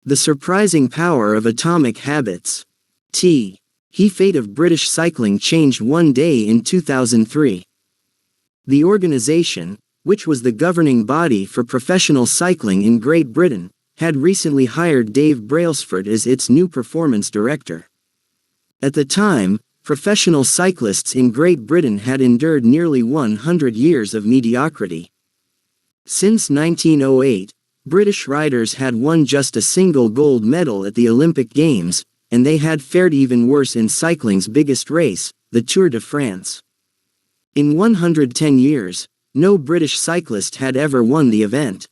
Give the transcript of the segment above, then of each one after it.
The surprising power of atomic habits. Fate of British cycling changed one day in 2003. The organization, which was the governing body for professional cycling in Great Britain, had recently hired Dave Brailsford as its new performance director. At the time, professional cyclists in Great Britain had endured nearly 100 years of mediocrity. Since 1908, British riders had won just a single gold medal at the Olympic Games, and they had fared even worse in cycling's biggest race, the Tour de France. In 110 years, no British cyclist had ever won the event.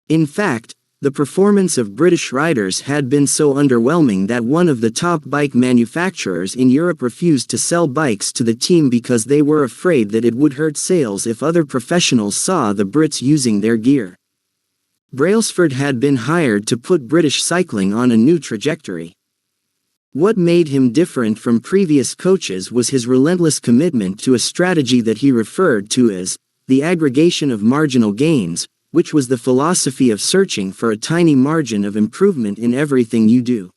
In fact, the performance of British riders had been so underwhelming that one of the top bike manufacturers in Europe refused to sell bikes to the team because they were afraid that it would hurt sales if other professionals saw the Brits using their gear. Brailsford had been hired to put British cycling on a new trajectory. What made him different from previous coaches was his relentless commitment to a strategy that he referred to as the aggregation of marginal gains, which was the philosophy of searching for a tiny margin of improvement in everything you do.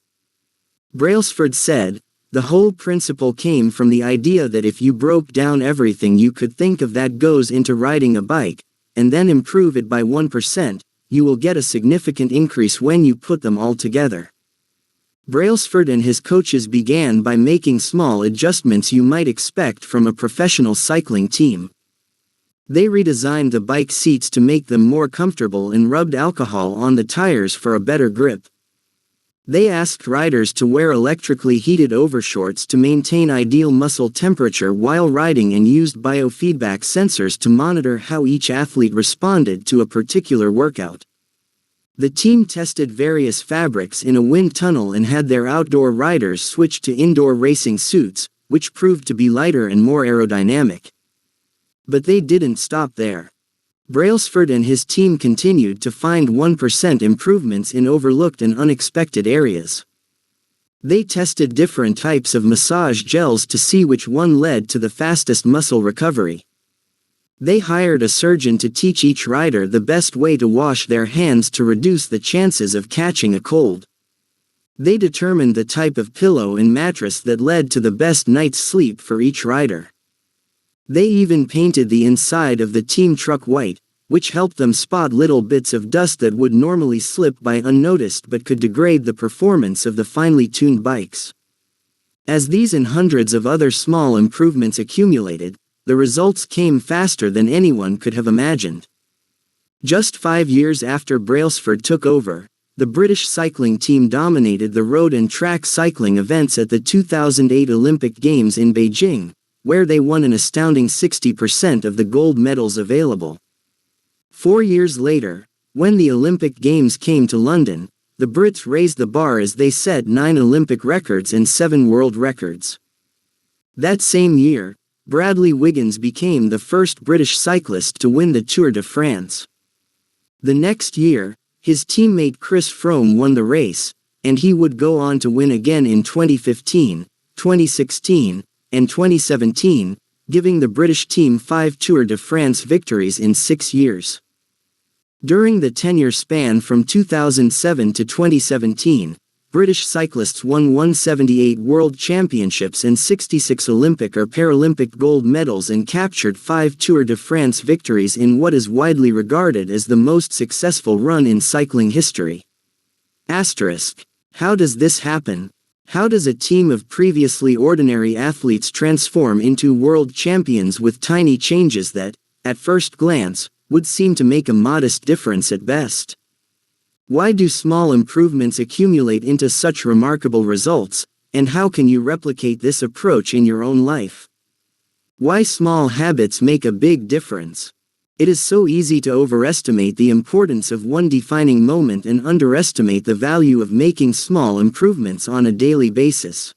Brailsford said, "The whole principle came from the idea that if you broke down everything you could think of that goes into riding a bike, and then improve it by 1%, you will get a significant increase when you put them all together." Brailsford and his coaches began by making small adjustments you might expect from a professional cycling team. They redesigned the bike seats to make them more comfortable and rubbed alcohol on the tires for a better grip. They asked riders to wear electrically heated overshorts to maintain ideal muscle temperature while riding and used biofeedback sensors to monitor how each athlete responded to a particular workout. The team tested various fabrics in a wind tunnel and had their outdoor riders switch to indoor racing suits, which proved to be lighter and more aerodynamic. But they didn't stop there. Brailsford and his team continued to find 1% improvements in overlooked and unexpected areas. They tested different types of massage gels to see which one led to the fastest muscle recovery. They hired a surgeon to teach each rider the best way to wash their hands to reduce the chances of catching a cold. They determined the type of pillow and mattress that led to the best night's sleep for each rider. They even painted the inside of the team truck white, which helped them spot little bits of dust that would normally slip by unnoticed but could degrade the performance of the finely tuned bikes. As these and hundreds of other small improvements accumulated, the results came faster than anyone could have imagined. Just 5 years after Brailsford took over, the British cycling team dominated the road and track cycling events at the 2008 Olympic Games in Beijing, where they won an astounding 60% of the gold medals available. 4 years later, when the Olympic Games came to London, the Brits raised the bar as they set 9 Olympic records and 7 world records. That same year, Bradley Wiggins became the first British cyclist to win the Tour de France. The next year, his teammate Chris Froome won the race, and he would go on to win again in 2015, 2016, and 2017, giving the British team 5 Tour de France victories in 6 years. During the 10-year span from 2007 to 2017, British cyclists won 178 World Championships and 66 Olympic or Paralympic gold medals and captured 5 Tour de France victories in what is widely regarded as the most successful run in cycling history. How does this happen? How does a team of previously ordinary athletes transform into world champions with tiny changes that, at first glance, would seem to make a modest difference at best? Why do small improvements accumulate into such remarkable results, and how can you replicate this approach in your own life? Why small habits make a big difference? It is so easy to overestimate the importance of one defining moment and underestimate the value of making small improvements on a daily basis.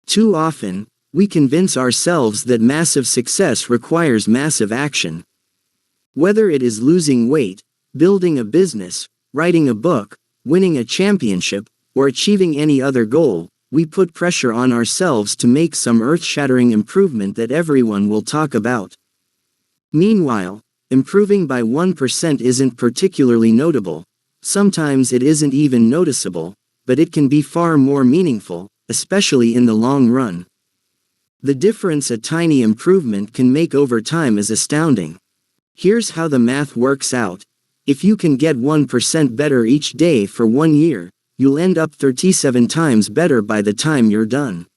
Too often, we convince ourselves that massive success requires massive action. Whether it is losing weight, building a business, writing a book, winning a championship, or achieving any other goal, we put pressure on ourselves to make some earth-shattering improvement that everyone will talk about. Meanwhile, improving by 1% isn't particularly notable, Sometimes it isn't even noticeable, but it can be far more meaningful, especially in the long run. The difference a tiny improvement can make over time is astounding. Here's how the math works out. If you can get 1% better each day for 1 year, you'll end up 37 times better by the time you're done.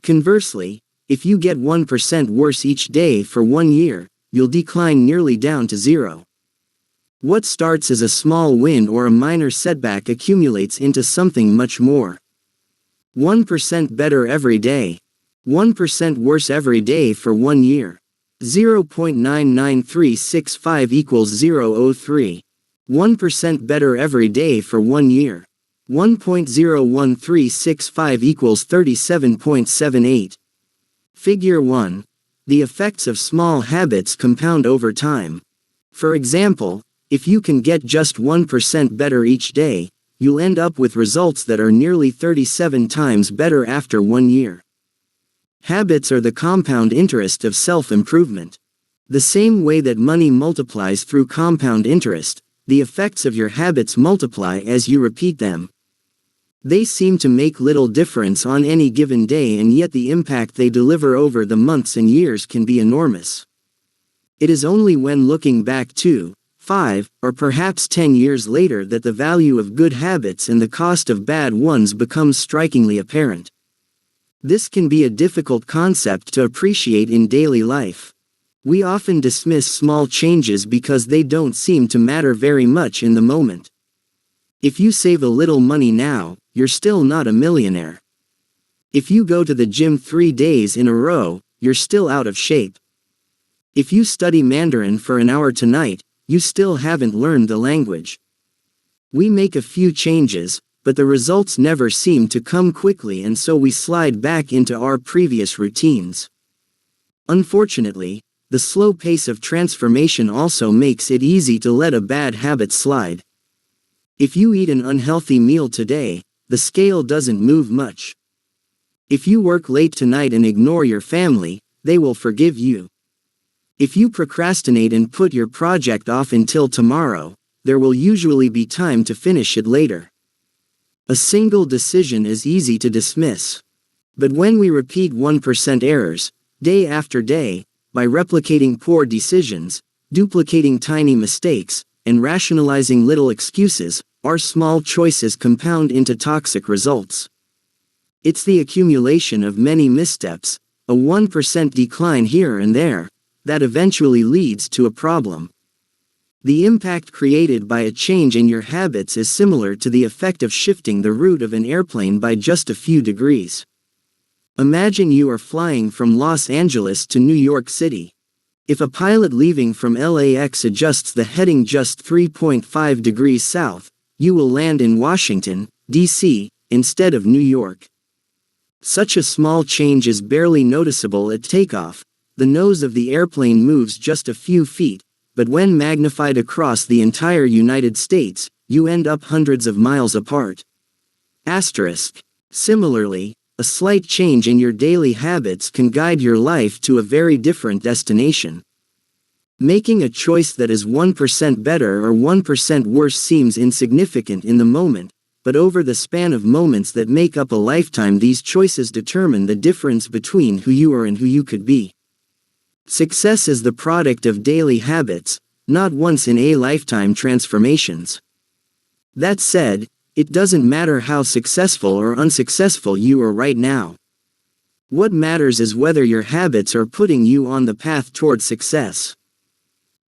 Conversely, if you get 1% worse each day for 1 year, you'll decline nearly down to zero. What starts as a small win or a minor setback accumulates into something much more. 1% better every day. 1% worse every day for 1 year. 0.99365 equals 0.03. 1% better every day for 1 year. 1.01365 equals 37.78. Figure 1. The effects of small habits compound over time. For example, if you can get just 1% better each day, you'll end up with results that are nearly 37 times better after 1 year. Habits are the compound interest of self-improvement. The same way that money multiplies through compound interest, the effects of your habits multiply as you repeat them. They seem to make little difference on any given day, and yet the impact they deliver over the months and years can be enormous. It is only when looking back 2, 5, or perhaps 10 years later that the value of good habits and the cost of bad ones becomes strikingly apparent. This can be a difficult concept to appreciate in daily life. We often dismiss small changes because they don't seem to matter very much in the moment. If you save a little money now, you're still not a millionaire. If you go to the gym 3 days in a row, you're still out of shape. If you study Mandarin for an hour tonight, you still haven't learned the language. We make a few changes, but the results never seem to come quickly, and so we slide back into our previous routines. Unfortunately, the slow pace of transformation also makes it easy to let a bad habit slide. If you eat an unhealthy meal today, the scale doesn't move much. If you work late tonight and ignore your family, they will forgive you. If you procrastinate and put your project off until tomorrow, there will usually be time to finish it later. A single decision is easy to dismiss. But when we repeat 1% errors, day after day, by replicating poor decisions, duplicating tiny mistakes, and rationalizing little excuses, our small choices compound into toxic results. It's the accumulation of many missteps, a 1% decline here and there, that eventually leads to a problem. The impact created by a change in your habits is similar to the effect of shifting the route of an airplane by just a few degrees. Imagine you are flying from Los Angeles to New York City. If a pilot leaving from LAX adjusts the heading just 3.5 degrees south, you will land in Washington, D.C., instead of New York. Such a small change is barely noticeable at takeoff. The nose of the airplane moves just a few feet, but when magnified across the entire United States, you end up hundreds of miles apart. Asterisk. Similarly, a slight change in your daily habits can guide your life to a very different destination. Making a choice that is 1% better or 1% worse seems insignificant in the moment, but over the span of moments that make up a lifetime, these choices determine the difference between who you are and who you could be. Success is the product of daily habits, not once-in-a-lifetime transformations. That said, it doesn't matter how successful or unsuccessful you are right now. What matters is whether your habits are putting you on the path toward success.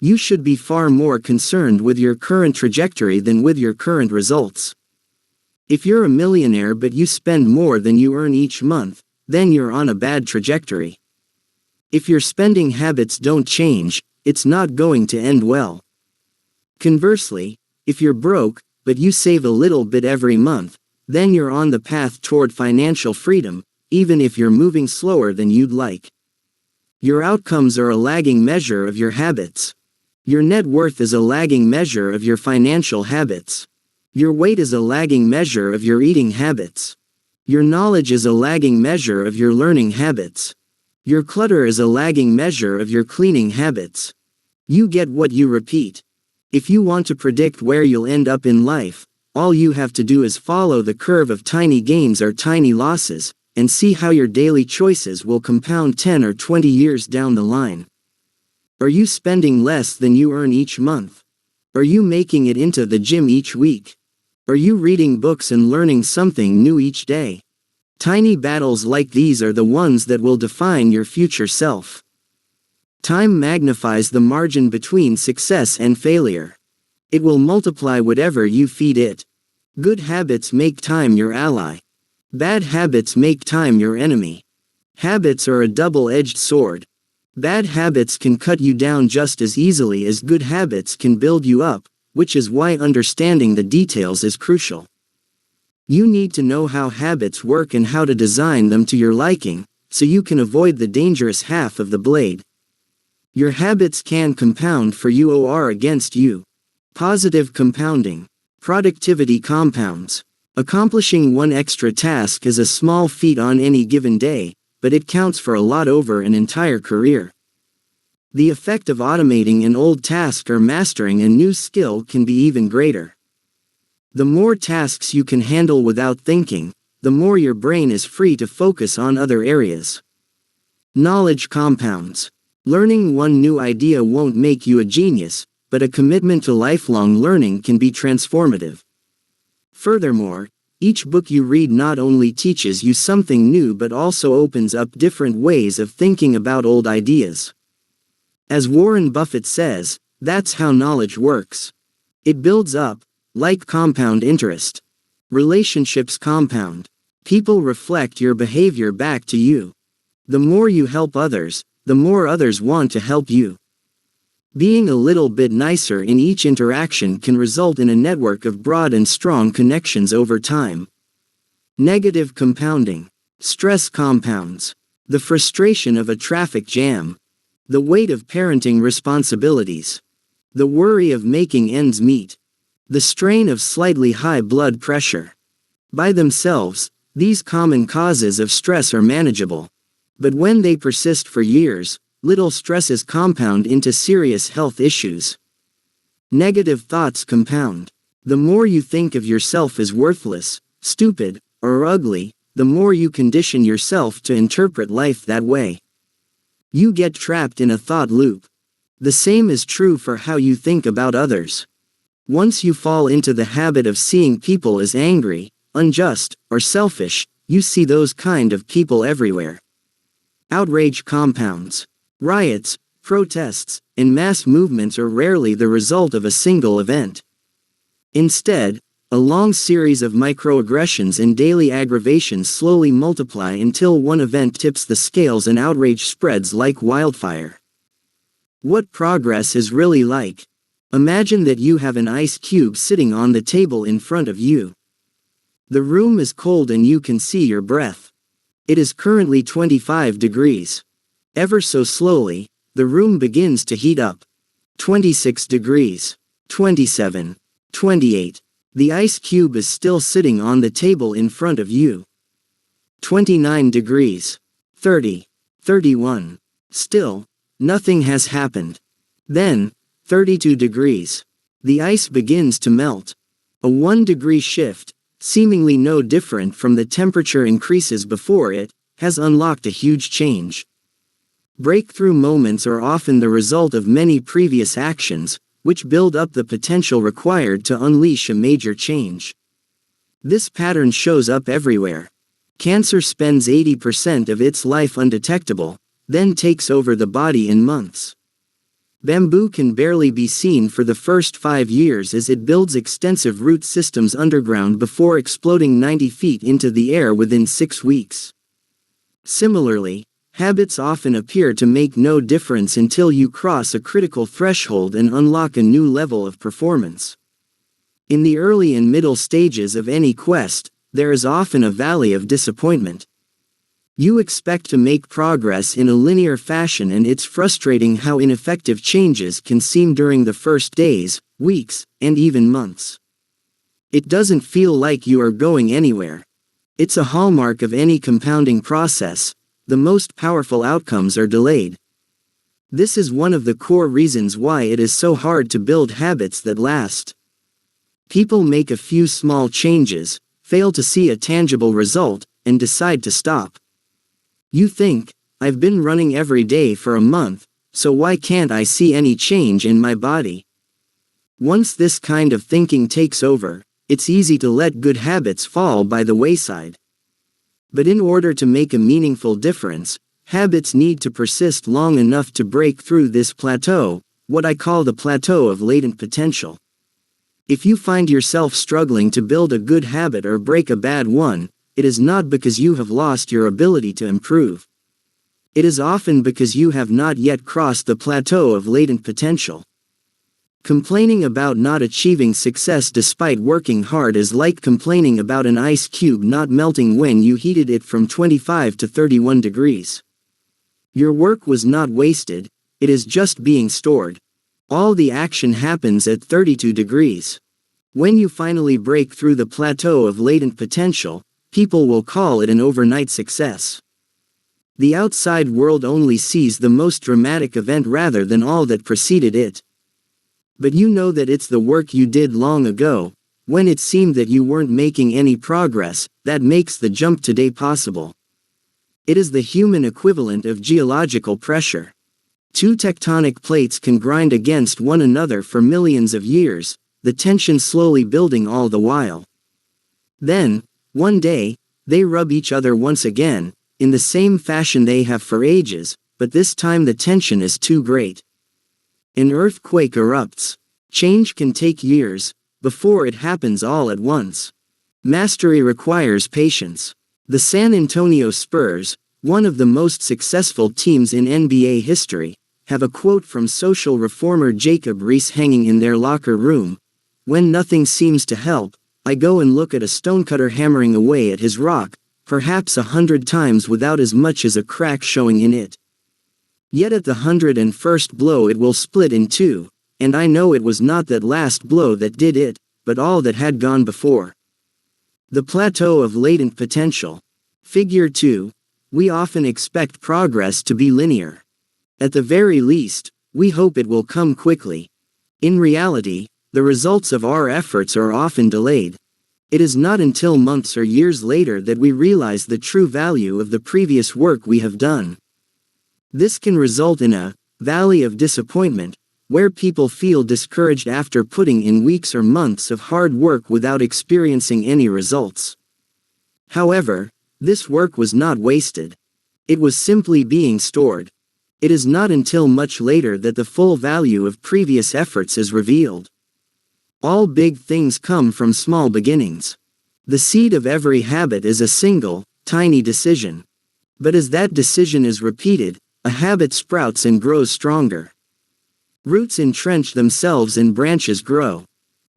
You should be far more concerned with your current trajectory than with your current results. If you're a millionaire but you spend more than you earn each month, then you're on a bad trajectory. If your spending habits don't change, it's not going to end well. Conversely, if you're broke, but you save a little bit every month, then you're on the path toward financial freedom, even if you're moving slower than you'd like. Your outcomes are a lagging measure of your habits. Your net worth is a lagging measure of your financial habits. Your weight is a lagging measure of your eating habits. Your knowledge is a lagging measure of your learning habits. Your clutter is a lagging measure of your cleaning habits. You get what you repeat. If you want to predict where you'll end up in life, all you have to do is follow the curve of tiny gains or tiny losses, and see how your daily choices will compound 10 or 20 years down the line. Are you spending less than you earn each month? Are you making it into the gym each week? Are you reading books and learning something new each day? Tiny battles like these are the ones that will define your future self. Time magnifies the margin between success and failure. It will multiply whatever you feed it. Good habits make time your ally. Bad habits make time your enemy. Habits are a double-edged sword. Bad habits can cut you down just as easily as good habits can build you up, which is why understanding the details is crucial. You need to know how habits work and how to design them to your liking, so you can avoid the dangerous half of the blade. Your habits can compound for you or against you. Positive compounding. Productivity compounds. Accomplishing one extra task is a small feat on any given day, but it counts for a lot over an entire career. The effect of automating an old task or mastering a new skill can be even greater. The more tasks you can handle without thinking, the more your brain is free to focus on other areas. Knowledge compounds. Learning one new idea won't make you a genius, but a commitment to lifelong learning can be transformative. Furthermore, each book you read not only teaches you something new but also opens up different ways of thinking about old ideas. As Warren Buffett says, that's how knowledge works. It builds up, like compound interest. Relationships compound. People reflect your behavior back to you. The more you help others, the more others want to help you. Being a little bit nicer in each interaction can result in a network of broad and strong connections over time. Negative compounding. Stress compounds. The frustration of a traffic jam. The weight of parenting responsibilities. The worry of making ends meet. The strain of slightly high blood pressure. By themselves, these common causes of stress are manageable. But when they persist for years, little stresses compound into serious health issues. Negative thoughts compound. The more you think of yourself as worthless, stupid, or ugly, the more you condition yourself to interpret life that way. You get trapped in a thought loop. The same is true for how you think about others. Once you fall into the habit of seeing people as angry, unjust, or selfish, you see those kind of people everywhere. Outrage compounds. Riots, protests, and mass movements are rarely the result of a single event. Instead, a long series of microaggressions and daily aggravations slowly multiply until one event tips the scales and outrage spreads like wildfire. What progress is really like? Imagine that you have an ice cube sitting on the table in front of you. The room is cold and you can see your breath. It is currently 25 degrees. Ever so slowly, the room begins to heat up. 26 degrees. 27. 28. The ice cube is still sitting on the table in front of you. 29 degrees. 30. 31. Still, nothing has happened. Then, 32 degrees. The ice begins to melt. A 1-degree shift, seemingly no different from the temperature increases before it, has unlocked a huge change. Breakthrough moments are often the result of many previous actions, which build up the potential required to unleash a major change. This pattern shows up everywhere. Cancer spends 80% of its life undetectable, then takes over the body in months. Bamboo can barely be seen for the first 5 years as it builds extensive root systems underground before exploding 90 feet into the air within 6 weeks. Similarly, habits often appear to make no difference until you cross a critical threshold and unlock a new level of performance. In the early and middle stages of any quest, there is often a valley of disappointment. You expect to make progress in a linear fashion, and it's frustrating how ineffective changes can seem during the first days, weeks, and even months. It doesn't feel like you are going anywhere. It's a hallmark of any compounding process. The most powerful outcomes are delayed. This is one of the core reasons why it is so hard to build habits that last. People make a few small changes, fail to see a tangible result, and decide to stop. You think, I've been running every day for a month, so why can't I see any change in my body? Once this kind of thinking takes over, it's easy to let good habits fall by the wayside. But in order to make a meaningful difference, habits need to persist long enough to break through this plateau, what I call the plateau of latent potential. If you find yourself struggling to build a good habit or break a bad one, it is not because you have lost your ability to improve. It is often because you have not yet crossed the plateau of latent potential. Complaining about not achieving success despite working hard is like complaining about an ice cube not melting when you heated it from 25 to 31 degrees. Your work was not wasted, it is just being stored. All the action happens at 32 degrees. When you finally break through the plateau of latent potential, people will call it an overnight success. The outside world only sees the most dramatic event rather than all that preceded it. But you know that it's the work you did long ago, when it seemed that you weren't making any progress, that makes the jump today possible. It is the human equivalent of geological pressure. Two tectonic plates can grind against one another for millions of years, the tension slowly building all the while. Then, one day, they rub each other once again, in the same fashion they have for ages, but this time the tension is too great. An earthquake erupts. Change can take years, before it happens all at once. Mastery requires patience. The San Antonio Spurs, one of the most successful teams in NBA history, have a quote from social reformer Jacob Riis hanging in their locker room. When nothing seems to help, I go and look at a stonecutter hammering away at his rock, perhaps 100 times without as much as a crack showing in it. Yet at the 101st blow it will split in two, and I know it was not that last blow that did it, but all that had gone before. The plateau of latent potential. Figure 2. We often expect progress to be linear. At the very least, we hope it will come quickly. In reality, the results of our efforts are often delayed. It is not until months or years later that we realize the true value of the previous work we have done. This can result in a valley of disappointment, where people feel discouraged after putting in weeks or months of hard work without experiencing any results. However, this work was not wasted. It was simply being stored. It is not until much later that the full value of previous efforts is revealed. All big things come from small beginnings. The seed of every habit is a single, tiny decision. But as that decision is repeated, a habit sprouts and grows stronger. Roots entrench themselves and branches grow.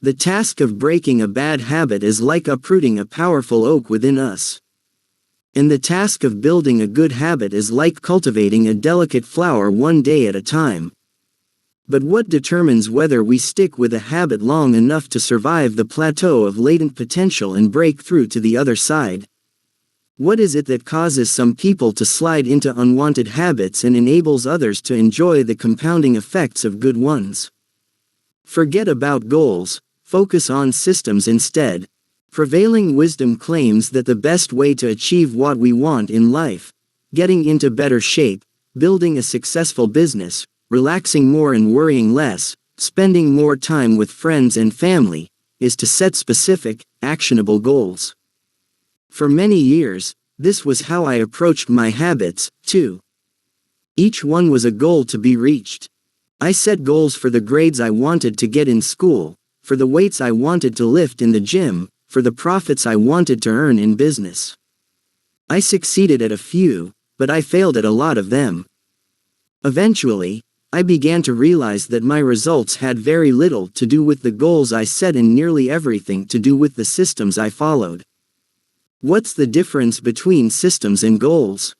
The task of breaking a bad habit is like uprooting a powerful oak within us. And the task of building a good habit is like cultivating a delicate flower one day at a time. But what determines whether we stick with a habit long enough to survive the plateau of latent potential and break through to the other side? What is it that causes some people to slide into unwanted habits and enables others to enjoy the compounding effects of good ones? Forget about goals, focus on systems instead. Prevailing wisdom claims that the best way to achieve what we want in life, getting into better shape, building a successful business, relaxing more and worrying less, spending more time with friends and family, is to set specific, actionable goals. For many years, this was how I approached my habits, too. Each one was a goal to be reached. I set goals for the grades I wanted to get in school, for the weights I wanted to lift in the gym, for the profits I wanted to earn in business. I succeeded at a few, but I failed at a lot of them. Eventually, I began to realize that my results had very little to do with the goals I set and nearly everything to do with the systems I followed. What's the difference between systems and goals?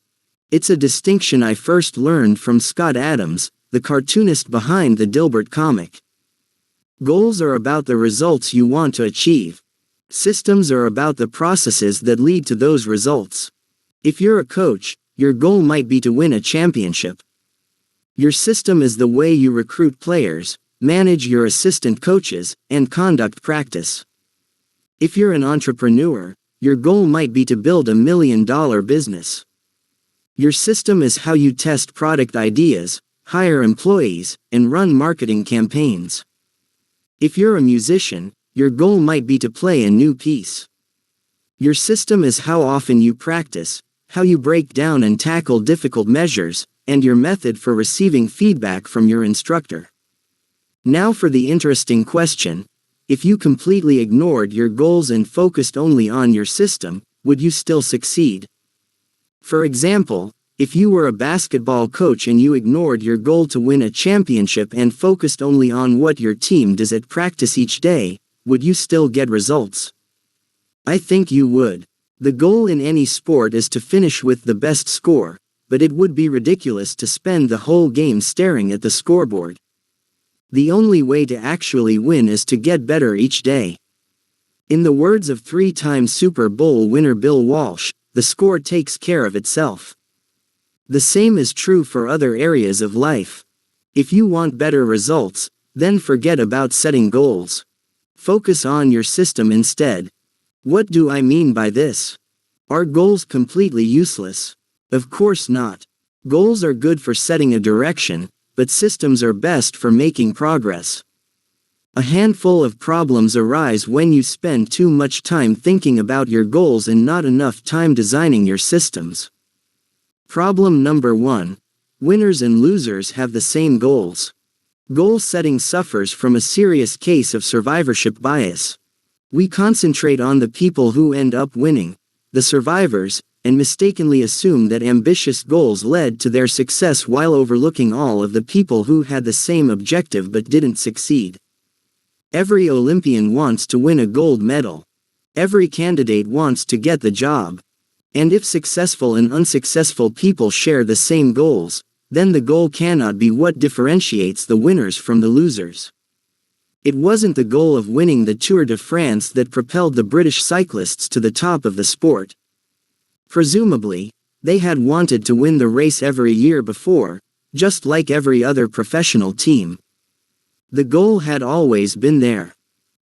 It's a distinction I first learned from Scott Adams, the cartoonist behind the Dilbert comic. Goals are about the results you want to achieve. Systems are about the processes that lead to those results. If you're a coach, your goal might be to win a championship. Your system is the way you recruit players, manage your assistant coaches, and conduct practice. If you're an entrepreneur, your goal might be to build $1 million business. Your system is how you test product ideas, hire employees, and run marketing campaigns. If you're a musician, your goal might be to play a new piece. Your system is how often you practice, how you break down and tackle difficult measures, and your method for receiving feedback from your instructor. Now for the interesting question: if you completely ignored your goals and focused only on your system, would you still succeed? For example, if you were a basketball coach and you ignored your goal to win a championship and focused only on what your team does at practice each day, would you still get results? I think you would. The goal in any sport is to finish with the best score, but it would be ridiculous to spend the whole game staring at the scoreboard. The only way to actually win is to get better each day. In the words of three-time Super Bowl winner Bill Walsh, the score takes care of itself. The same is true for other areas of life. If you want better results, then forget about setting goals. Focus on your system instead. What do I mean by this? Are goals completely useless? Of course not. Goals are good for setting a direction, but systems are best for making progress. A handful of problems arise when you spend too much time thinking about your goals and not enough time designing your systems. Problem number 1. Winners and losers have the same goals. Goal setting suffers from a serious case of survivorship bias. We concentrate on the people who end up winning, the survivors, and mistakenly assume that ambitious goals led to their success while overlooking all of the people who had the same objective but didn't succeed. Every Olympian wants to win a gold medal. Every candidate wants to get the job. And if successful and unsuccessful people share the same goals, then the goal cannot be what differentiates the winners from the losers. It wasn't the goal of winning the Tour de France that propelled the British cyclists to the top of the sport. Presumably, they had wanted to win the race every year before, just like every other professional team. The goal had always been there.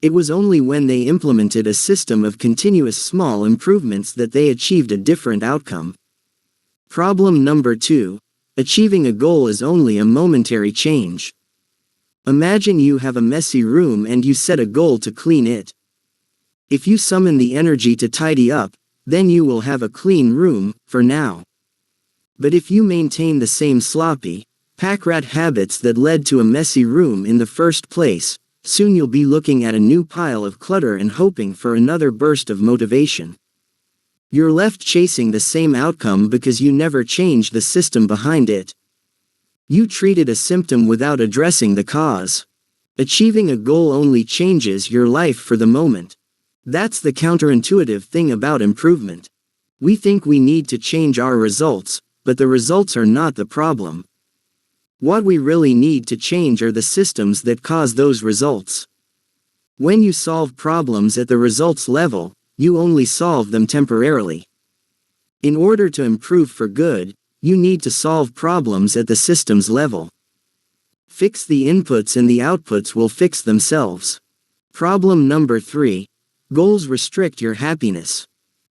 It was only when they implemented a system of continuous small improvements that they achieved a different outcome. Problem number 2. Achieving a goal is only a momentary change. Imagine you have a messy room and you set a goal to clean it. If you summon the energy to tidy up, then you will have a clean room, for now. But if you maintain the same sloppy, pack-rat habits that led to a messy room in the first place, soon you'll be looking at a new pile of clutter and hoping for another burst of motivation. You're left chasing the same outcome because you never changed the system behind it. You treated a symptom without addressing the cause. Achieving a goal only changes your life for the moment. That's the counterintuitive thing about improvement. We think we need to change our results, but the results are not the problem. What we really need to change are the systems that cause those results. When you solve problems at the results level, you only solve them temporarily. In order to improve for good, you need to solve problems at the systems level. Fix the inputs and the outputs will fix themselves. Problem number 3. Goals restrict your happiness.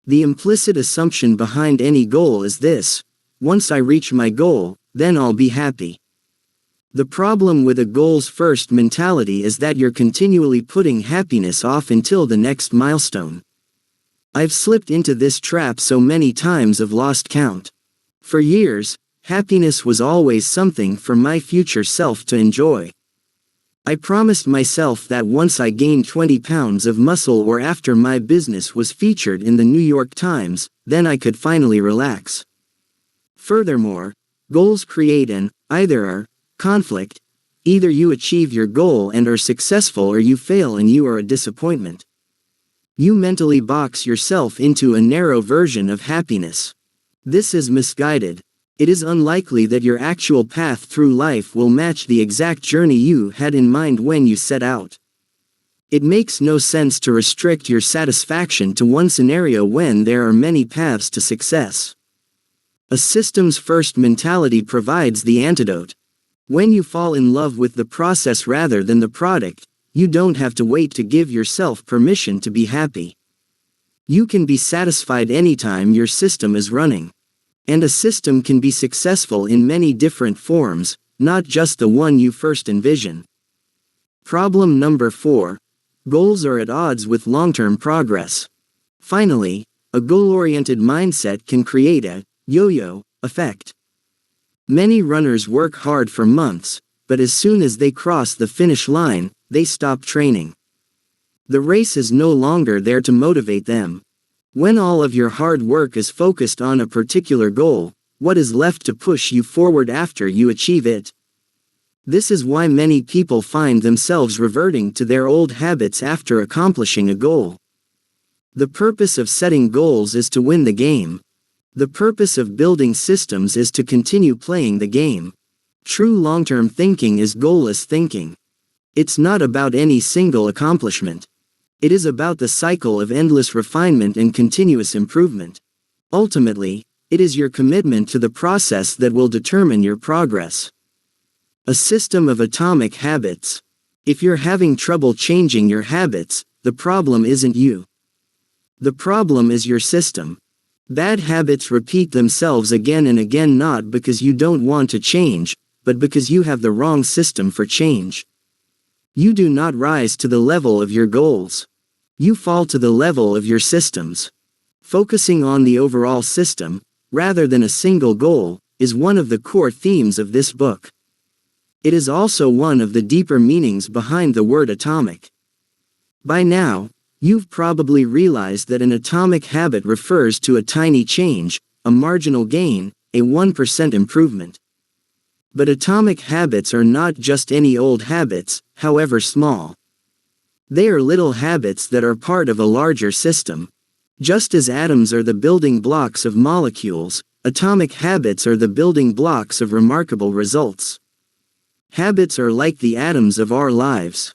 The implicit assumption behind any goal is this: once I reach my goal, then I'll be happy. The problem with a goals-first mentality is that you're continually putting happiness off until the next milestone. I've slipped into this trap so many times I've lost count. For years, happiness was always something for my future self to enjoy. I promised myself that once I gained 20 pounds of muscle or after my business was featured in the New York Times, then I could finally relax. Furthermore, goals create an either-or conflict. Either you achieve your goal and are successful or you fail and you are a disappointment. You mentally box yourself into a narrow version of happiness. This is misguided. It is unlikely that your actual path through life will match the exact journey you had in mind when you set out. It makes no sense to restrict your satisfaction to one scenario when there are many paths to success. A systems-first mentality provides the antidote. When you fall in love with the process rather than the product, you don't have to wait to give yourself permission to be happy. You can be satisfied anytime your system is running. And a system can be successful in many different forms, not just the one you first envision. Problem number 4. Goals are at odds with long-term progress. Finally, a goal-oriented mindset can create a yo-yo effect. Many runners work hard for months, but as soon as they cross the finish line, they stop training. The race is no longer there to motivate them. When all of your hard work is focused on a particular goal, what is left to push you forward after you achieve it? This is why many people find themselves reverting to their old habits after accomplishing a goal. The purpose of setting goals is to win the game. The purpose of building systems is to continue playing the game. True long-term thinking is goalless thinking. It's not about any single accomplishment. It is about the cycle of endless refinement and continuous improvement. Ultimately, it is your commitment to the process that will determine your progress. A system of atomic habits. If you're having trouble changing your habits, the problem isn't you. The problem is your system. Bad habits repeat themselves again and again, not because you don't want to change, but because you have the wrong system for change. You do not rise to the level of your goals. You fall to the level of your systems. Focusing on the overall system, rather than a single goal, is one of the core themes of this book. It is also one of the deeper meanings behind the word atomic. By now, you've probably realized that an atomic habit refers to a tiny change, a marginal gain, a 1% improvement. But atomic habits are not just any old habits, however small. They are little habits that are part of a larger system. Just as atoms are the building blocks of molecules, atomic habits are the building blocks of remarkable results. Habits are like the atoms of our lives.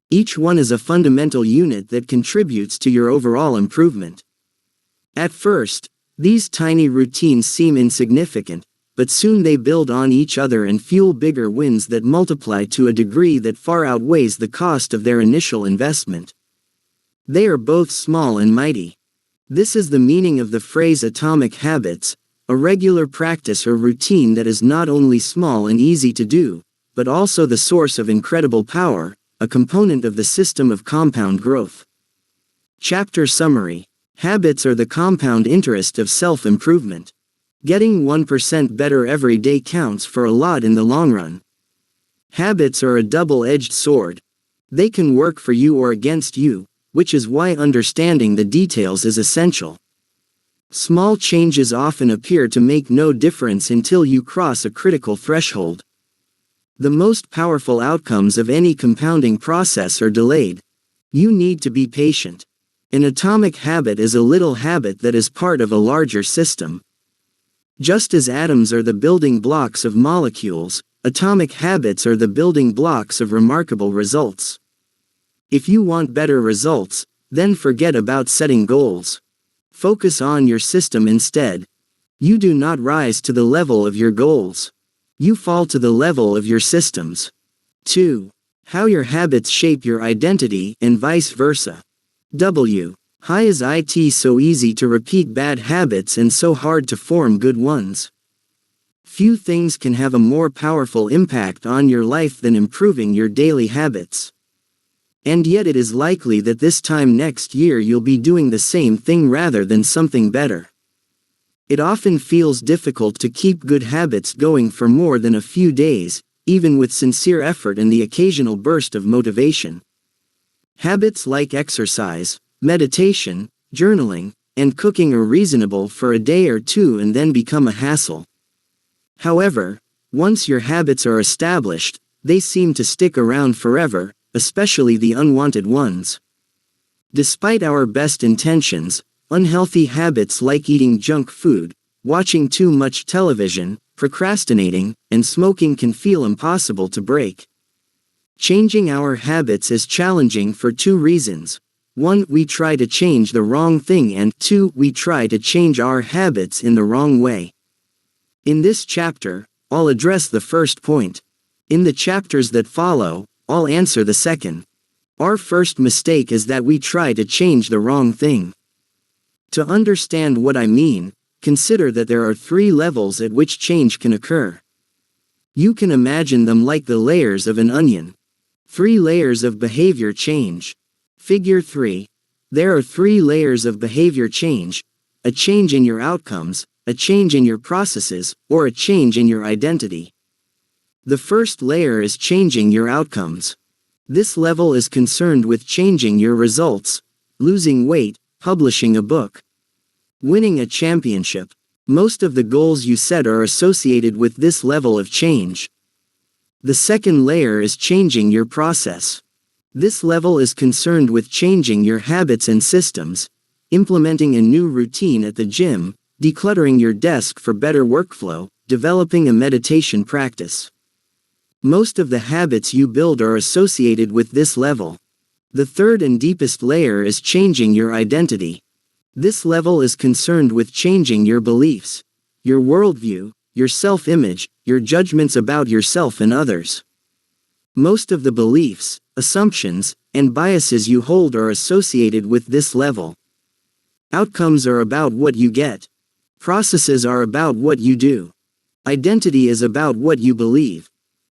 Each one is a fundamental unit that contributes to your overall improvement. At first, these tiny routines seem insignificant, but soon they build on each other and fuel bigger wins that multiply to a degree that far outweighs the cost of their initial investment. They are both small and mighty. This is the meaning of the phrase atomic habits, a regular practice or routine that is not only small and easy to do, but also the source of incredible power, a component of the system of compound growth. Chapter Summary. Habits are the compound interest of self-improvement. Getting 1% better every day counts for a lot in the long run. Habits are a double-edged sword. They can work for you or against you, which is why understanding the details is essential. Small changes often appear to make no difference until you cross a critical threshold. The most powerful outcomes of any compounding process are delayed. You need to be patient. An atomic habit is a little habit that is part of a larger system. Just as atoms are the building blocks of molecules, atomic habits are the building blocks of remarkable results. If you want better results, then forget about setting goals. Focus on your system instead. You do not rise to the level of your goals. You fall to the level of your systems. 2. How your habits shape your identity and vice versa. Why is it so easy to repeat bad habits and so hard to form good ones? Few things can have a more powerful impact on your life than improving your daily habits. And yet it is likely that this time next year you'll be doing the same thing rather than something better. It often feels difficult to keep good habits going for more than a few days, even with sincere effort and the occasional burst of motivation. Habits like exercise, meditation, journaling, and cooking are reasonable for a day or two and then become a hassle. However, once your habits are established, they seem to stick around forever, especially the unwanted ones. Despite our best intentions, unhealthy habits like eating junk food, watching too much television, procrastinating, and smoking can feel impossible to break. Changing our habits is challenging for two reasons. 1. We try to change the wrong thing, and 2. We try to change our habits in the wrong way. In this chapter, I'll address the first point. In the chapters that follow, I'll answer the second. Our first mistake is that we try to change the wrong thing. To understand what I mean, consider that there are 3 levels at which change can occur. You can imagine them like the layers of an onion. 3 layers of behavior change. Figure 3. There are 3 layers of behavior change: a change in your outcomes, a change in your processes, or a change in your identity. The first layer is changing your outcomes. This level is concerned with changing your results: losing weight, publishing a book, winning a championship. Most of the goals you set are associated with this level of change. The second layer is changing your process. This level is concerned with changing your habits and systems, implementing a new routine at the gym, decluttering your desk for better workflow, developing a meditation practice. Most of the habits you build are associated with this level. The third and deepest layer is changing your identity. This level is concerned with changing your beliefs, your worldview, your self-image, your judgments about yourself and others. Most of the beliefs, assumptions, and biases you hold are associated with this level. Outcomes are about what you get. Processes are about what you do. Identity is about what you believe.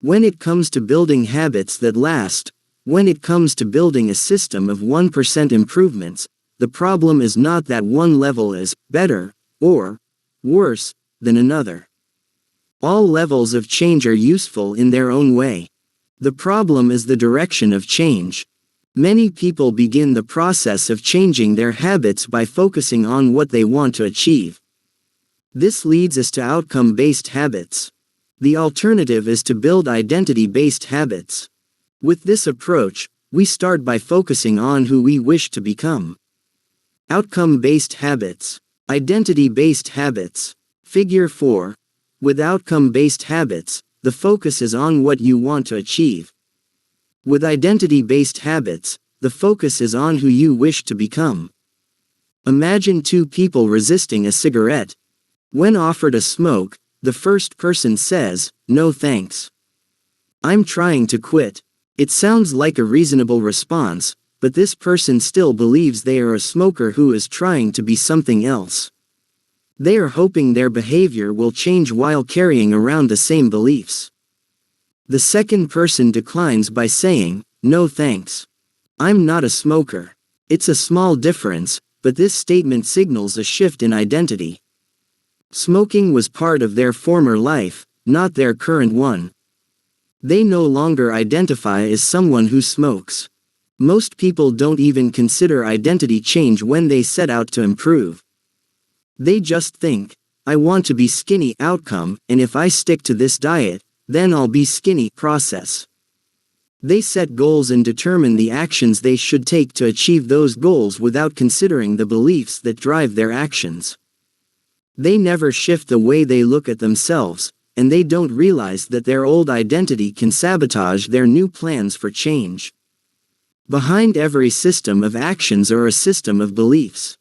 When it comes to building habits that last, when it comes to building a system of 1% improvements, the problem is not that one level is better or worse than another. All levels of change are useful in their own way. The problem is the direction of change. Many people begin the process of changing their habits by focusing on what they want to achieve. This leads us to outcome-based habits. The alternative is to build identity-based habits. With this approach, we start by focusing on who we wish to become. Outcome-based habits. Identity-based habits. Figure 4. With outcome-based habits, the focus is on what you want to achieve. With identity-based habits, the focus is on who you wish to become. Imagine 2 people resisting a cigarette. When offered a smoke, the first person says, "No thanks. I'm trying to quit." It sounds like a reasonable response, but this person still believes they are a smoker who is trying to be something else. They are hoping their behavior will change while carrying around the same beliefs. The second person declines by saying, "No thanks. I'm not a smoker." It's a small difference, but this statement signals a shift in identity. Smoking was part of their former life, not their current one. They no longer identify as someone who smokes. Most people don't even consider identity change when they set out to improve. They just think, "I want to be skinny" outcome, and if I stick to this diet, then I'll be skinny process. They set goals and determine the actions they should take to achieve those goals without considering the beliefs that drive their actions. They never shift the way they look at themselves, and they don't realize that their old identity can sabotage their new plans for change. Behind every system of actions are a system of beliefs.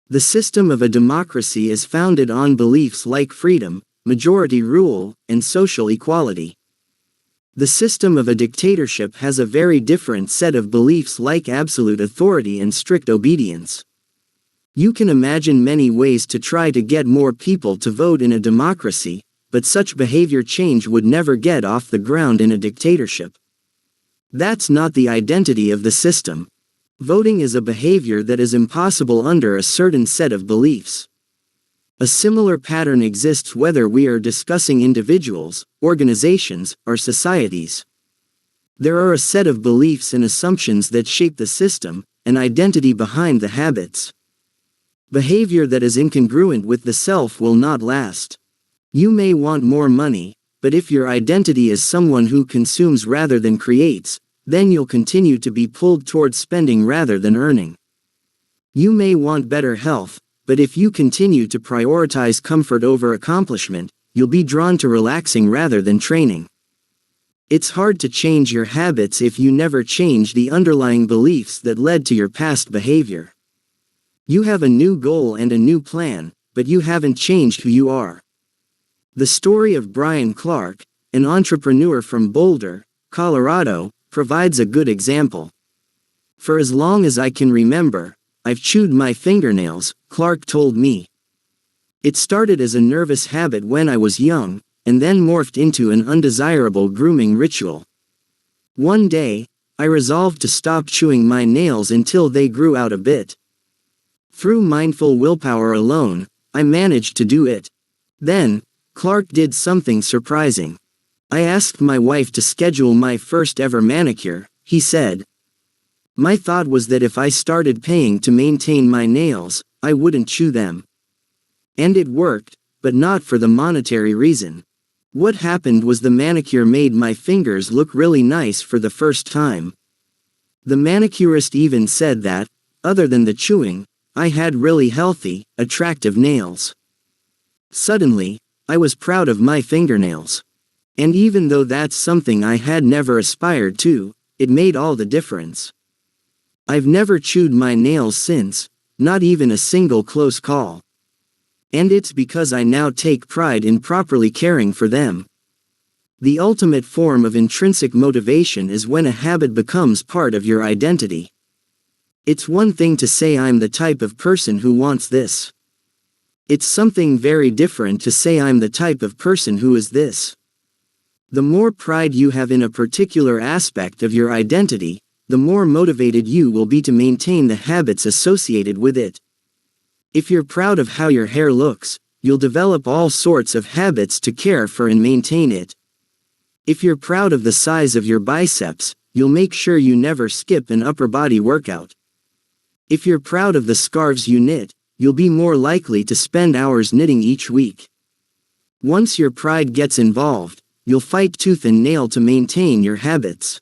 The system of a democracy is founded on beliefs like freedom, majority rule, and social equality. The system of a dictatorship has a very different set of beliefs like absolute authority and strict obedience. You can imagine many ways to try to get more people to vote in a democracy, but such behavior change would never get off the ground in a dictatorship. That's not the identity of the system. Voting is a behavior that is impossible under a certain set of beliefs. A similar pattern exists whether we are discussing individuals, organizations, or societies. There are a set of beliefs and assumptions that shape the system, an identity behind the habits. Behavior that is incongruent with the self will not last. You may want more money, but if your identity is someone who consumes rather than creates, then you'll continue to be pulled towards spending rather than earning. You may want better health, but if you continue to prioritize comfort over accomplishment, you'll be drawn to relaxing rather than training. It's hard to change your habits if you never change the underlying beliefs that led to your past behavior. You have a new goal and a new plan, but you haven't changed who you are. The story of Brian Clark, an entrepreneur from Boulder, Colorado, provides a good example. For as long as I can remember, I've chewed my fingernails, Clark told me. It started as a nervous habit when I was young, and then morphed into an undesirable grooming ritual. One day, I resolved to stop chewing my nails until they grew out a bit. Through mindful willpower alone, I managed to do it. Then, Clark did something surprising. I asked my wife to schedule my first ever manicure, he said. My thought was that if I started paying to maintain my nails, I wouldn't chew them. And it worked, but not for the monetary reason. What happened was the manicure made my fingers look really nice for the first time. The manicurist even said that, other than the chewing, I had really healthy, attractive nails. Suddenly, I was proud of my fingernails. And even though that's something I had never aspired to, it made all the difference. I've never chewed my nails since, not even a single close call. And it's because I now take pride in properly caring for them. The ultimate form of intrinsic motivation is when a habit becomes part of your identity. It's one thing to say I'm the type of person who wants this. It's something very different to say I'm the type of person who is this. The more pride you have in a particular aspect of your identity, the more motivated you will be to maintain the habits associated with it. If you're proud of how your hair looks, you'll develop all sorts of habits to care for and maintain it. If you're proud of the size of your biceps, you'll make sure you never skip an upper body workout. If you're proud of the scarves you knit, you'll be more likely to spend hours knitting each week. Once your pride gets involved, you'll fight tooth and nail to maintain your habits.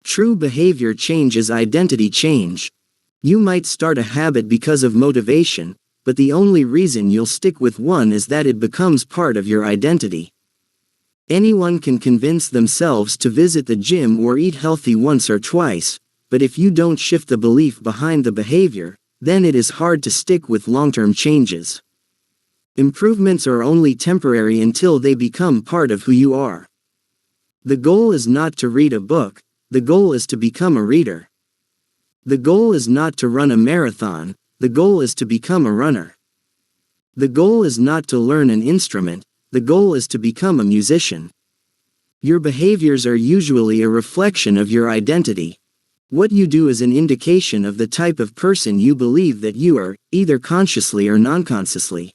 True behavior change is identity change. You might start a habit because of motivation, but the only reason you'll stick with one is that it becomes part of your identity. Anyone can convince themselves to visit the gym or eat healthy once or twice, but if you don't shift the belief behind the behavior, then it is hard to stick with long-term changes. Improvements are only temporary until they become part of who you are. The goal is not to read a book, the goal is to become a reader. The goal is not to run a marathon, the goal is to become a runner. The goal is not to learn an instrument, the goal is to become a musician. Your behaviors are usually a reflection of your identity. What you do is an indication of the type of person you believe that you are, either consciously or non-consciously.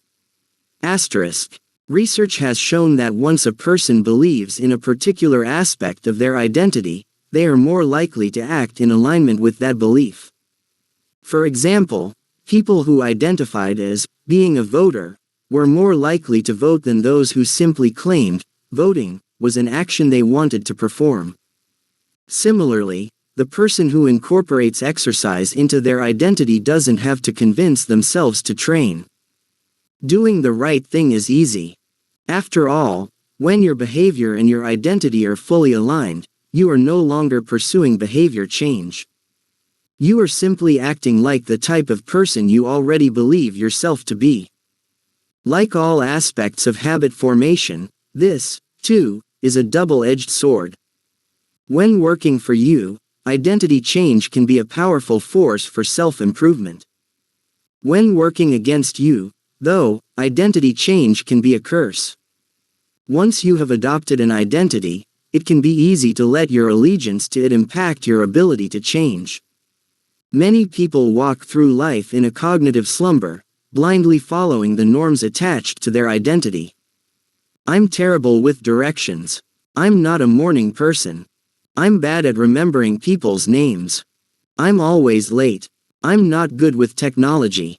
Asterisk. Research has shown that once a person believes in a particular aspect of their identity, they are more likely to act in alignment with that belief. For example, people who identified as being a voter were more likely to vote than those who simply claimed voting was an action they wanted to perform. Similarly, the person who incorporates exercise into their identity doesn't have to convince themselves to train. Doing the right thing is easy. After all, when your behavior and your identity are fully aligned, you are no longer pursuing behavior change. You are simply acting like the type of person you already believe yourself to be. Like all aspects of habit formation, this, too, is a double-edged sword. When working for you, identity change can be a powerful force for self-improvement. When working against you, though, identity change can be a curse. Once you have adopted an identity, it can be easy to let your allegiance to it impact your ability to change. Many people walk through life in a cognitive slumber, blindly following the norms attached to their identity. I'm terrible with directions. I'm not a morning person. I'm bad at remembering people's names. I'm always late. I'm not good with technology.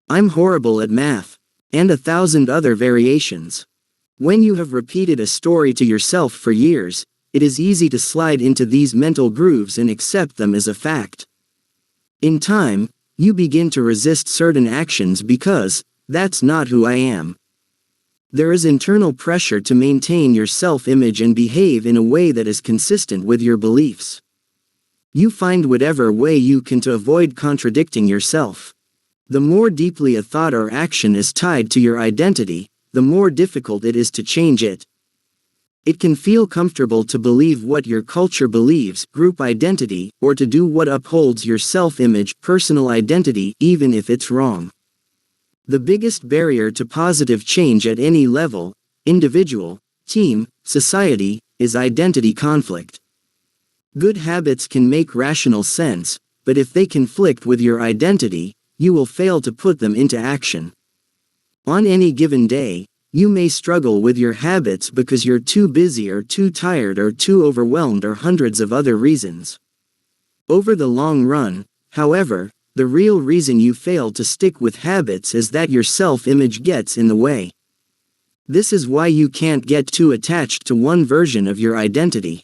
I'm horrible at math. And 1,000 other variations. When you have repeated a story to yourself for years, it is easy to slide into these mental grooves and accept them as a fact. In time, you begin to resist certain actions because, that's not who I am. There is internal pressure to maintain your self-image and behave in a way that is consistent with your beliefs. You find whatever way you can to avoid contradicting yourself. The more deeply a thought or action is tied to your identity, the more difficult it is to change it. It can feel comfortable to believe what your culture believes, group identity, or to do what upholds your self-image, personal identity, even if it's wrong. The biggest barrier to positive change at any level, individual, team, society, is identity conflict. Good habits can make rational sense, but if they conflict with your identity, you will fail to put them into action. On any given day, you may struggle with your habits because you're too busy or too tired or too overwhelmed or hundreds of other reasons. Over the long run, however, the real reason you fail to stick with habits is that your self-image gets in the way. This is why you can't get too attached to one version of your identity.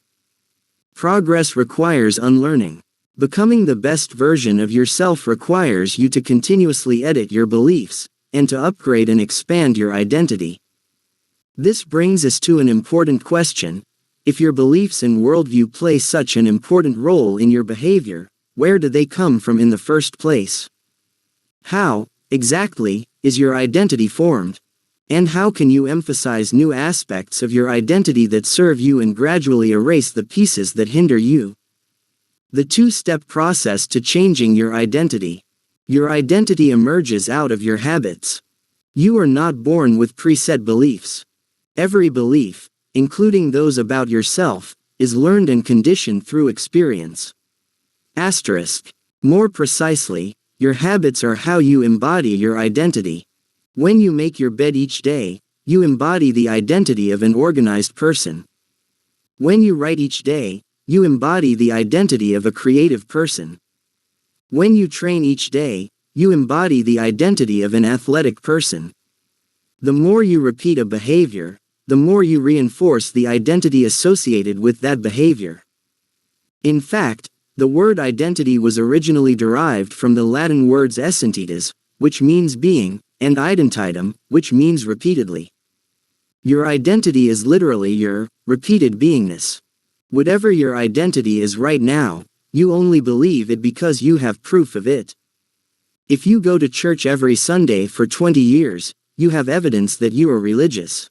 Progress requires unlearning. Becoming the best version of yourself requires you to continuously edit your beliefs, and to upgrade and expand your identity. This brings us to an important question: if your beliefs and worldview play such an important role in your behavior, where do they come from in the first place? How, exactly, is your identity formed? And how can you emphasize new aspects of your identity that serve you and gradually erase the pieces that hinder you? The two-step process to changing your identity. Your identity emerges out of your habits. You are not born with preset beliefs. Every belief, including those about yourself, is learned and conditioned through experience. Asterisk. More precisely, your habits are how you embody your identity. When you make your bed each day, you embody the identity of an organized person. When you write each day, you embody the identity of a creative person. When you train each day, you embody the identity of an athletic person. The more you repeat a behavior, the more you reinforce the identity associated with that behavior. In fact, the word identity was originally derived from the Latin words essentitas, which means being, and identitam, which means repeatedly. Your identity is literally your repeated beingness. Whatever your identity is right now, you only believe it because you have proof of it. If you go to church every Sunday for 20 years, you have evidence that you are religious.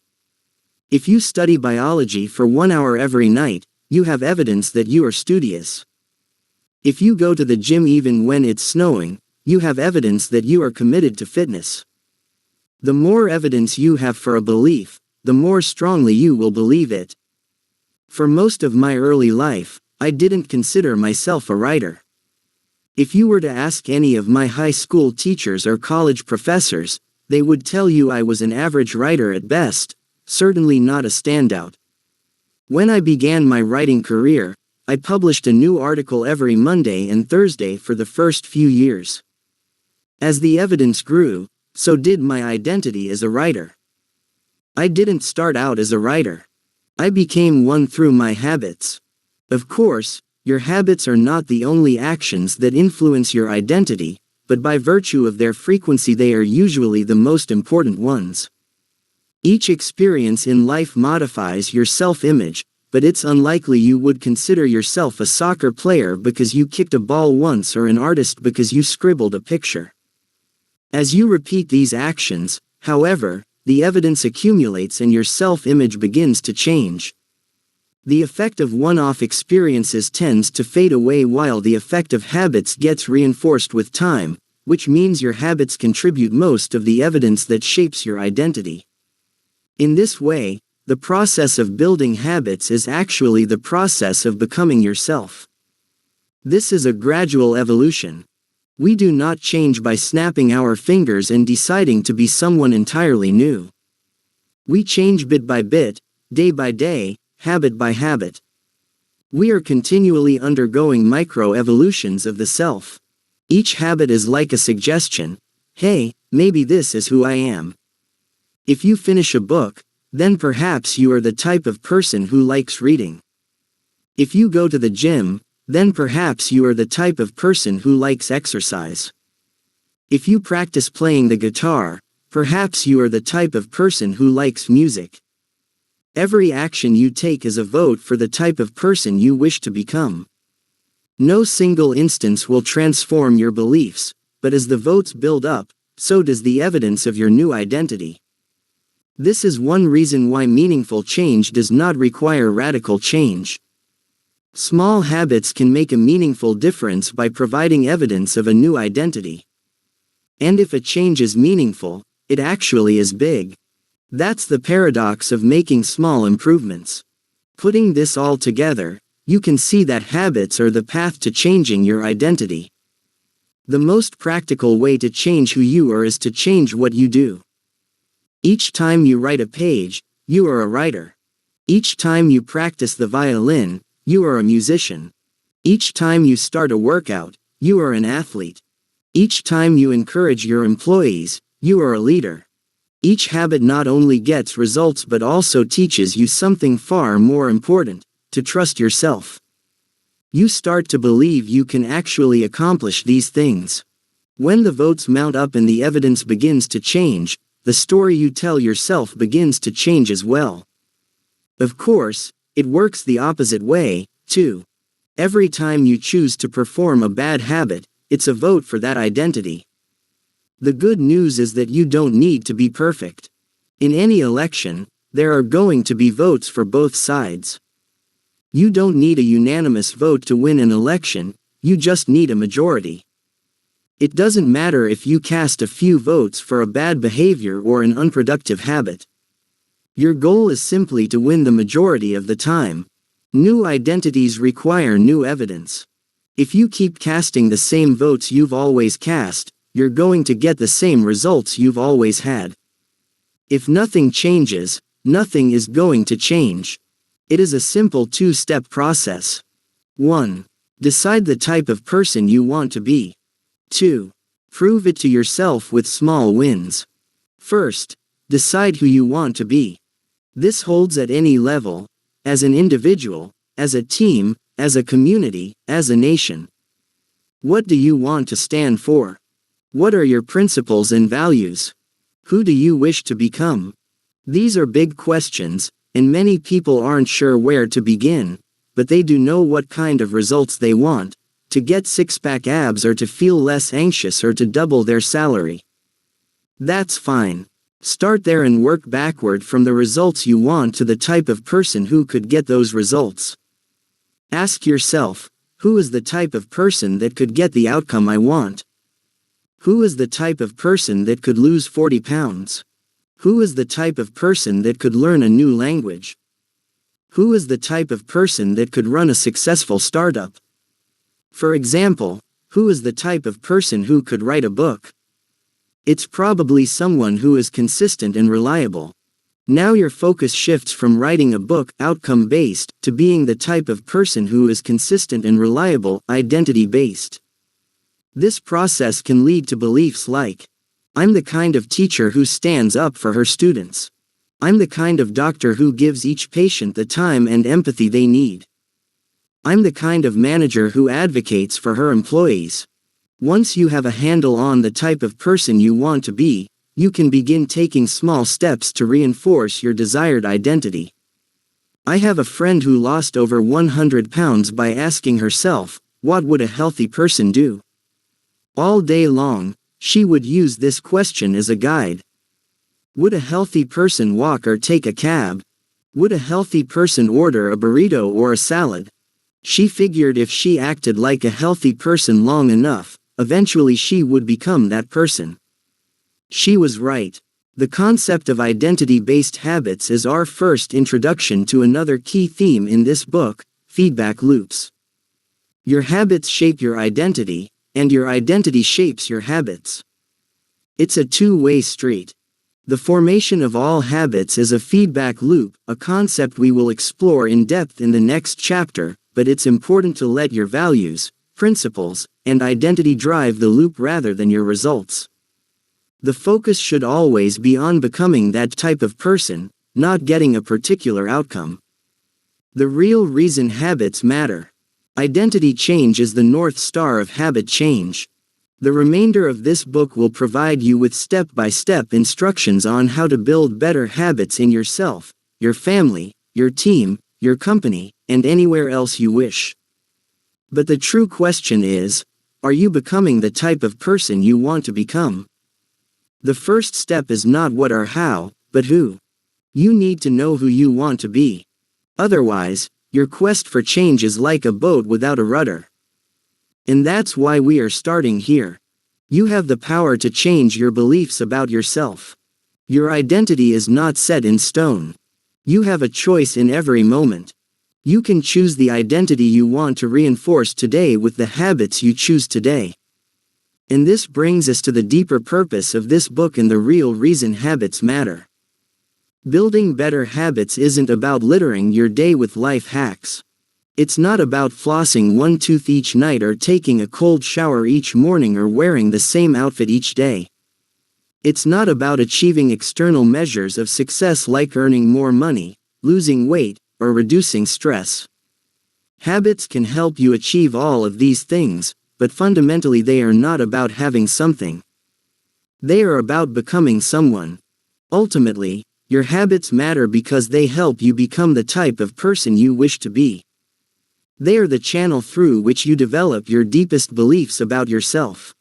If you study biology for 1 hour every night, you have evidence that you are studious. If you go to the gym even when it's snowing, you have evidence that you are committed to fitness. The more evidence you have for a belief, the more strongly you will believe it. For most of my early life, I didn't consider myself a writer. If you were to ask any of my high school teachers or college professors, they would tell you I was an average writer at best, certainly not a standout. When I began my writing career, I published a new article every Monday and Thursday for the first few years. As the evidence grew, so did my identity as a writer. I didn't start out as a writer. I became one through my habits. Of course, your habits are not the only actions that influence your identity, but by virtue of their frequency they are usually the most important ones. Each experience in life modifies your self-image, but it's unlikely you would consider yourself a soccer player because you kicked a ball once or an artist because you scribbled a picture. As you repeat these actions, however, the evidence accumulates and your self-image begins to change. The effect of one-off experiences tends to fade away while the effect of habits gets reinforced with time, which means your habits contribute most of the evidence that shapes your identity. In this way, the process of building habits is actually the process of becoming yourself. This is a gradual evolution. We do not change by snapping our fingers and deciding to be someone entirely new. We change bit by bit, day by day, habit by habit. We are continually undergoing micro-evolutions of the self. Each habit is like a suggestion: hey, maybe this is who I am. If you finish a book, then perhaps you are the type of person who likes reading. If you go to the gym, then perhaps you are the type of person who likes exercise. If you practice playing the guitar, perhaps you are the type of person who likes music. Every action you take is a vote for the type of person you wish to become. No single instance will transform your beliefs, but as the votes build up, so does the evidence of your new identity. This is one reason why meaningful change does not require radical change. Small habits can make a meaningful difference by providing evidence of a new identity. And if a change is meaningful, it actually is big. That's the paradox of making small improvements. Putting this all together, you can see that habits are the path to changing your identity. The most practical way to change who you are is to change what you do. Each time you write a page, you are a writer. Each time you practice the violin, you are a musician. Each time you start a workout, you are an athlete. Each time you encourage your employees, you are a leader. Each habit not only gets results but also teaches you something far more important: to trust yourself. You start to believe you can actually accomplish these things. When the votes mount up and the evidence begins to change, the story you tell yourself begins to change as well. Of course, it works the opposite way, too. Every time you choose to perform a bad habit, it's a vote for that identity. The good news is that you don't need to be perfect. In any election, there are going to be votes for both sides. You don't need a unanimous vote to win an election, you just need a majority. It doesn't matter if you cast a few votes for a bad behavior or an unproductive habit. Your goal is simply to win the majority of the time. New identities require new evidence. If you keep casting the same votes you've always cast, you're going to get the same results you've always had. If nothing changes, nothing is going to change. It is a simple two-step process. 1. Decide the type of person you want to be. 2. Prove it to yourself with small wins. First, decide who you want to be. This holds at any level: as an individual, as a team, as a community, as a nation. What do you want to stand for? What are your principles and values? Who do you wish to become? These are big questions, and many people aren't sure where to begin, but they do know what kind of results they want: to get six-pack abs or to feel less anxious or to double their salary. That's fine. Start there and work backward from the results you want to the type of person who could get those results. Ask yourself, who is the type of person that could get the outcome I want? Who is the type of person that could lose 40 pounds? Who is the type of person that could learn a new language? Who is the type of person that could run a successful startup? For example, who is the type of person who could write a book? It's probably someone who is consistent and reliable. Now your focus shifts from writing a book, outcome-based, to being the type of person who is consistent and reliable, identity-based. This process can lead to beliefs like, I'm the kind of teacher who stands up for her students. I'm the kind of doctor who gives each patient the time and empathy they need. I'm the kind of manager who advocates for her employees. Once you have a handle on the type of person you want to be, you can begin taking small steps to reinforce your desired identity. I have a friend who lost over 100 pounds by asking herself, what would a healthy person do? All day long, she would use this question as a guide. Would a healthy person walk or take a cab? Would a healthy person order a burrito or a salad? She figured if she acted like a healthy person long enough, eventually she would become that person. She was right. The concept of identity-based habits is our first introduction to another key theme in this book: feedback loops. Your habits shape your identity, and your identity shapes your habits. It's a two-way street. The formation of all habits is a feedback loop, a concept we will explore in depth in the next chapter, but it's important to let your values, principles, and identity drive the loop rather than your results. The focus should always be on becoming that type of person, not getting a particular outcome. The real reason habits matter. Identity change is the North Star of habit change. The remainder of this book will provide you with step-by-step instructions on how to build better habits in yourself, your family, your team, your company, and anywhere else you wish. But the true question is, are you becoming the type of person you want to become? The first step is not what or how, but who. You need to know who you want to be. Otherwise, your quest for change is like a boat without a rudder. And that's why we are starting here. You have the power to change your beliefs about yourself. Your identity is not set in stone. You have a choice in every moment. You can choose the identity you want to reinforce today with the habits you choose today. And this brings us to the deeper purpose of this book and the real reason habits matter. Building better habits isn't about littering your day with life hacks. It's not about flossing one tooth each night or taking a cold shower each morning or wearing the same outfit each day. It's not about achieving external measures of success like earning more money, losing weight, or reducing stress. Habits can help you achieve all of these things, but fundamentally they are not about having something. They are about becoming someone. Ultimately, your habits matter because they help you become the type of person you wish to be. They are the channel through which you develop your deepest beliefs about yourself.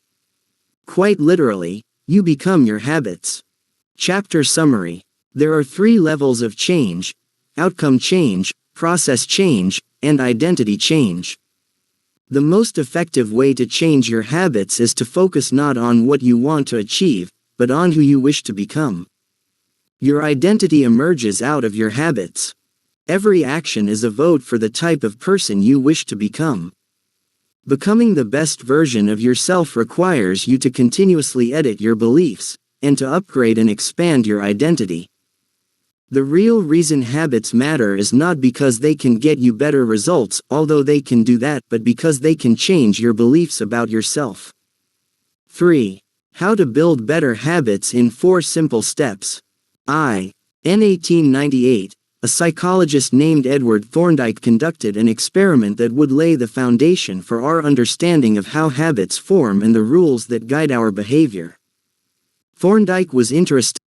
Quite literally, you become your habits. Chapter summary. There are 3 levels of change: outcome change, process change, and identity change. The most effective way to change your habits is to focus not on what you want to achieve, but on who you wish to become. Your identity emerges out of your habits. Every action is a vote for the type of person you wish to become. Becoming the best version of yourself requires you to continuously edit your beliefs, and to upgrade and expand your identity. The real reason habits matter is not because they can get you better results, although they can do that, but because they can change your beliefs about yourself. 3. How to build better habits in 4 simple steps. In 1898, a psychologist named Edward Thorndike conducted an experiment that would lay the foundation for our understanding of how habits form and the rules that guide our behavior. Thorndike was interested